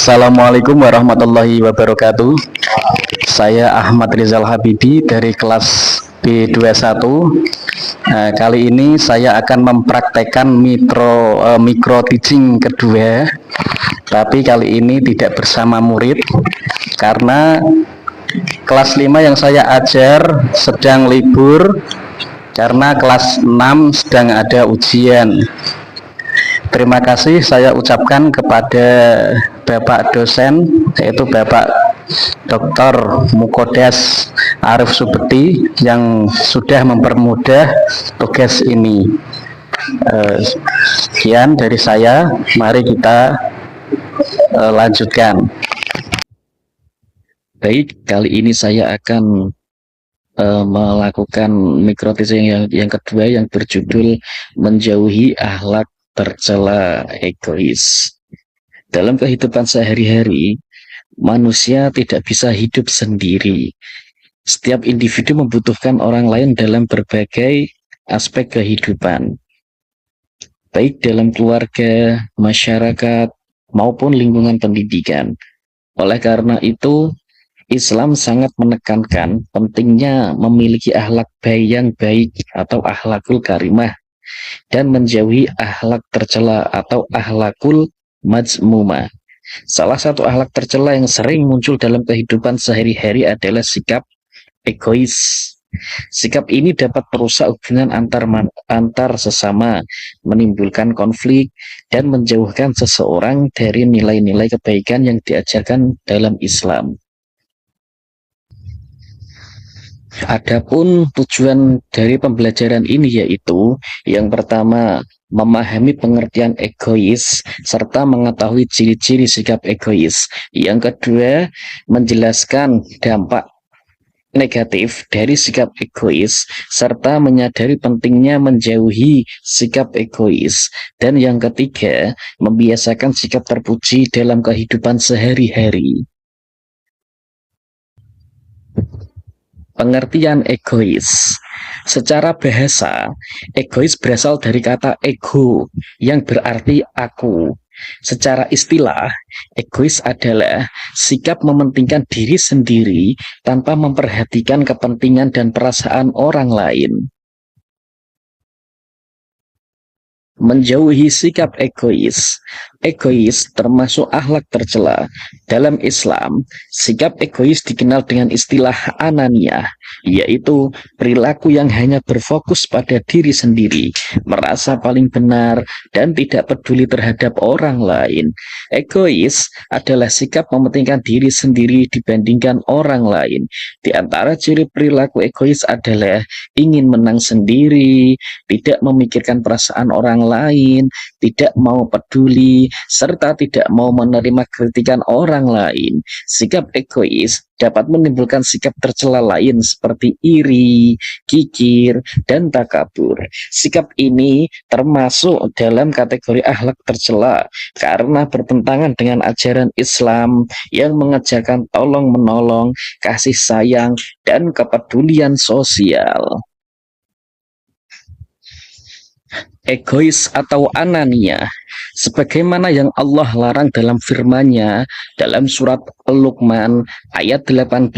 Assalamualaikum warahmatullahi wabarakatuh. Saya Ahmad Rizal Habibi dari kelas B21. Kali ini saya akan mempraktekkan micro teaching kedua. Tapi kali ini tidak bersama murid karena kelas 5 yang saya ajar sedang libur karena kelas 6 sedang ada ujian. Terima kasih saya ucapkan kepada Bapak dosen, yaitu Bapak Dr. Mukodas Arif Subeti yang sudah mempermudah tugas ini. Sekian dari saya, mari kita lanjutkan. Baik, kali ini saya akan melakukan micro teaching yang kedua yang berjudul menjauhi akhlak tercela egois. Dalam kehidupan sehari-hari, manusia tidak bisa hidup sendiri. Setiap individu membutuhkan orang lain dalam berbagai aspek kehidupan, baik dalam keluarga, masyarakat, maupun lingkungan pendidikan. Oleh karena itu, Islam sangat menekankan pentingnya memiliki akhlak yang baik atau akhlakul karimah dan menjauhi akhlak tercela atau akhlakul mazmumah. Salah satu akhlak tercela yang sering muncul dalam kehidupan sehari-hari adalah sikap egois. Sikap ini dapat merusak hubungan antar sesama, menimbulkan konflik, dan menjauhkan seseorang dari nilai-nilai kebaikan yang diajarkan dalam Islam. Adapun tujuan dari pembelajaran ini yaitu yang pertama, memahami pengertian egois serta mengetahui ciri-ciri sikap egois. Yang kedua, menjelaskan dampak negatif dari sikap egois serta menyadari pentingnya menjauhi sikap egois. Dan yang ketiga, membiasakan sikap terpuji dalam kehidupan sehari-hari. Pengertian egois. Secara bahasa, egois berasal dari kata ego yang berarti aku. Secara istilah, egois adalah sikap mementingkan diri sendiri tanpa memperhatikan kepentingan dan perasaan orang lain. Menjauhi sikap egois. Egois termasuk akhlak tercela. Dalam Islam, sikap egois dikenal dengan istilah ananiyah, yaitu perilaku yang hanya berfokus pada diri sendiri, merasa paling benar, dan tidak peduli terhadap orang lain. Egois adalah sikap mementingkan diri sendiri dibandingkan orang lain. Di antara ciri perilaku egois adalah ingin menang sendiri, tidak memikirkan perasaan orang lain, tidak mau peduli, serta tidak mau menerima kritikan orang lain. Sikap egois dapat menimbulkan sikap tercela lain seperti iri, kikir, dan takabur. Sikap ini termasuk dalam kategori akhlak tercela karena bertentangan dengan ajaran Islam yang mengajarkan tolong-menolong, kasih sayang, dan kepedulian sosial. Egois atau anania, sebagaimana yang Allah larang dalam firman-Nya dalam surat Al-Luqman ayat 18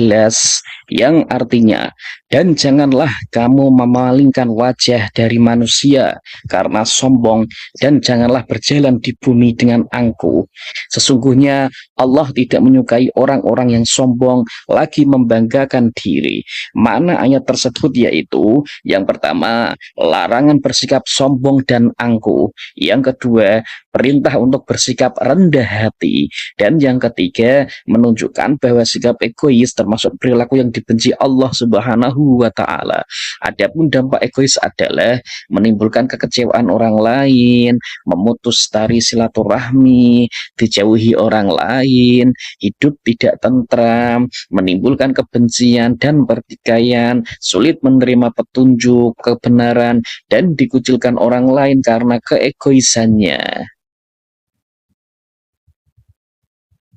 yang artinya, dan janganlah kamu memalingkan wajah dari manusia karena sombong, dan janganlah berjalan di bumi dengan angkuh. Sesungguhnya Allah tidak menyukai orang-orang yang sombong lagi membanggakan diri. Makna ayat tersebut yaitu, yang pertama, larangan bersikap sombong dan angkuh. Yang kedua, perintah untuk bersikap rendah hati. Dan yang ketiga, menunjukkan bahwa sikap egois termasuk perilaku yang dibenci Allah Subhanahu wa Ta'ala. Adapun dampak egois adalah menimbulkan kekecewaan orang lain, memutus tali silaturahmi, dijauhi orang lain, hidup tidak tentram, menimbulkan kebencian dan pertikaian, sulit menerima petunjuk, kebenaran, dan dikucilkan orang lain karena keegoisannya.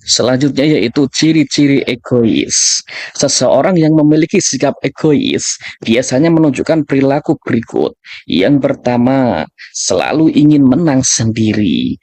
Selanjutnya yaitu ciri-ciri egois. Seseorang yang memiliki sikap egois biasanya menunjukkan perilaku berikut. Yang pertama, selalu ingin menang sendiri.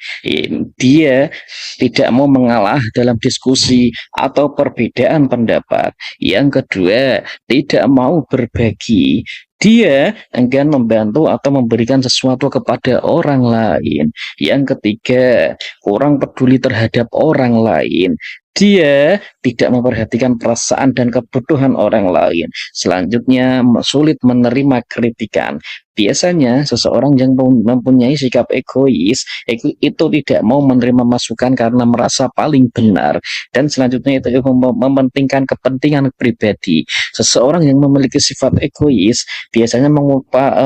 Dia tidak mau mengalah dalam diskusi atau perbedaan pendapat. Yang kedua, tidak mau berbagi. Dia enggan membantu atau memberikan sesuatu kepada orang lain. Yang ketiga, kurang peduli terhadap orang lain. Dia tidak memperhatikan perasaan dan kebutuhan orang lain. Selanjutnya, sulit menerima kritikan. Biasanya, seseorang yang mempunyai sikap egois itu tidak mau menerima masukan karena merasa paling benar. Dan selanjutnya itu mementingkan kepentingan pribadi. Seseorang yang memiliki sifat egois biasanya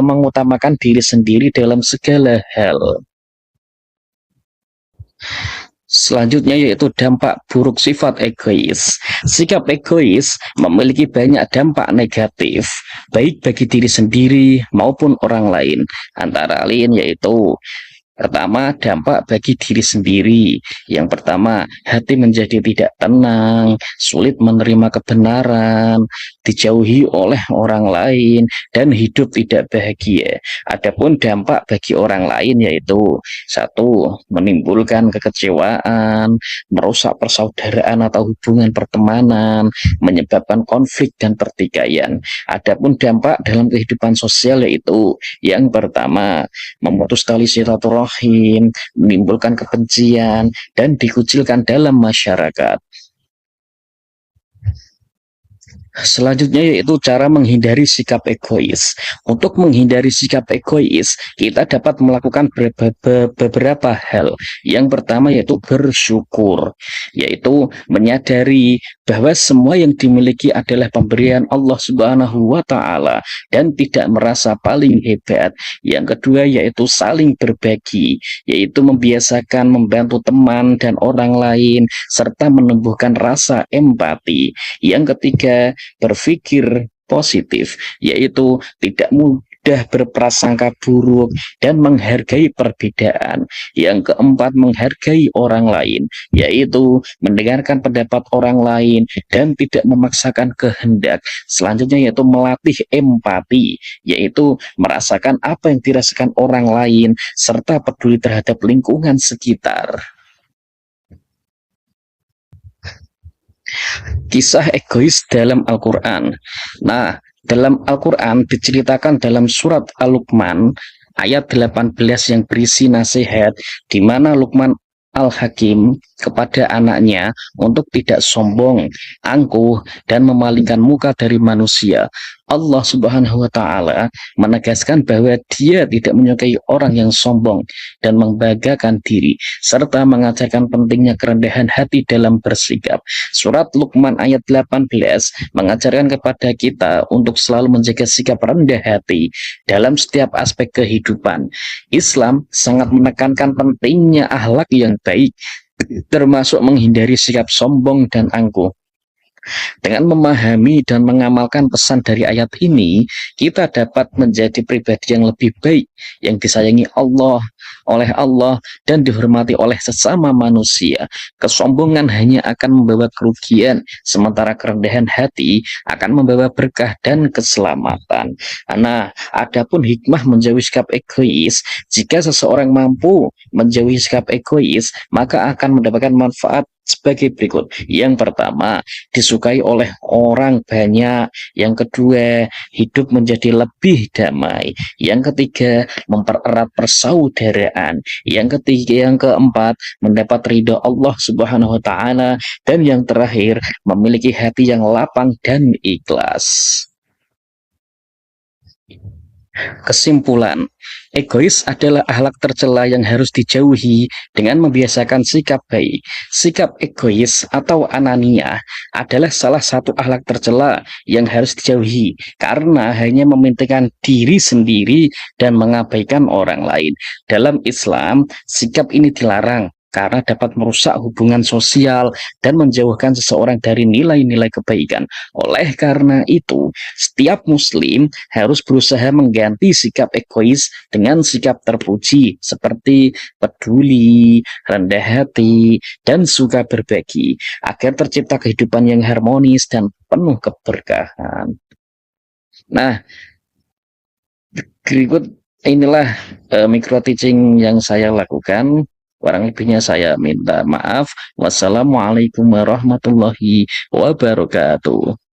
mengutamakan diri sendiri dalam segala hal. Selanjutnya yaitu dampak buruk sifat egois. Sikap egois memiliki banyak dampak negatif, baik bagi diri sendiri maupun orang lain. Antara lain yaitu pertama, dampak bagi diri sendiri. Yang pertama, hati menjadi tidak tenang, sulit menerima kebenaran, dijauhi oleh orang lain, dan hidup tidak bahagia. Adapun dampak bagi orang lain yaitu satu, menimbulkan kekecewaan, merusak persaudaraan atau hubungan pertemanan, menyebabkan konflik dan pertikaian. Adapun dampak dalam kehidupan sosial yaitu yang pertama, memutus tali silaturahim, menimbulkan kebencian, dan dikucilkan dalam masyarakat. Selanjutnya yaitu cara menghindari sikap egois. Untuk menghindari sikap egois, kita dapat melakukan beberapa hal. Yang pertama yaitu bersyukur, yaitu menyadari bahwa semua yang dimiliki adalah pemberian Allah Subhanahu wa taala dan tidak merasa paling hebat. Yang kedua yaitu saling berbagi, yaitu membiasakan membantu teman dan orang lain serta menumbuhkan rasa empati. Yang ketiga, berpikir positif, yaitu tidak mudah berprasangka buruk dan menghargai perbedaan. Yang keempat, menghargai orang lain, yaitu mendengarkan pendapat orang lain dan tidak memaksakan kehendak. Selanjutnya yaitu melatih empati, yaitu merasakan apa yang dirasakan orang lain serta peduli terhadap lingkungan sekitar. Kisah egois dalam Al-Quran. Nah, dalam Al-Quran diceritakan dalam surat Al-Luqman ayat 18 yang berisi nasihat di mana Luqman Al-Hakim kepada anaknya untuk tidak sombong, angkuh, dan memalingkan muka dari manusia. Allah Subhanahu wa taala menegaskan bahwa dia tidak menyukai orang yang sombong dan membanggakan diri serta mengajarkan pentingnya kerendahan hati dalam bersikap. Surat Luqman ayat 18 mengajarkan kepada kita untuk selalu menjaga sikap rendah hati dalam setiap aspek kehidupan. Islam sangat menekankan pentingnya akhlak yang baik, termasuk menghindari sikap sombong dan angkuh. Dengan memahami dan mengamalkan pesan dari ayat ini, kita dapat menjadi pribadi yang lebih baik, yang disayangi oleh Allah, dan dihormati oleh sesama manusia. Kesombongan hanya akan membawa kerugian, sementara kerendahan hati akan membawa berkah dan keselamatan. Nah, adapun hikmah menjauhi sikap egois, jika seseorang mampu menjauhi sikap egois, maka akan mendapatkan manfaat sebagai berikut. Yang pertama, disukai oleh orang banyak. Yang kedua, hidup menjadi lebih damai. Yang ketiga, mempererat persaudaraan. Yang keempat, mendapat ridho Allah Subhanahu wa taala, dan yang terakhir, memiliki hati yang lapang dan ikhlas. Kesimpulan, egois adalah akhlak tercela yang harus dijauhi dengan membiasakan sikap baik. Sikap egois atau anania adalah salah satu akhlak tercela yang harus dijauhi karena hanya mementingkan diri sendiri dan mengabaikan orang lain. Dalam Islam, sikap ini dilarang karena dapat merusak hubungan sosial dan menjauhkan seseorang dari nilai-nilai kebaikan. Oleh karena itu, setiap muslim harus berusaha mengganti sikap egois dengan sikap terpuji seperti peduli, rendah hati, dan suka berbagi agar tercipta kehidupan yang harmonis dan penuh keberkahan. Nah, berikut inilah micro teaching yang saya lakukan. Kurang lebihnya saya minta maaf. Wassalamualaikum warahmatullahi wabarakatuh.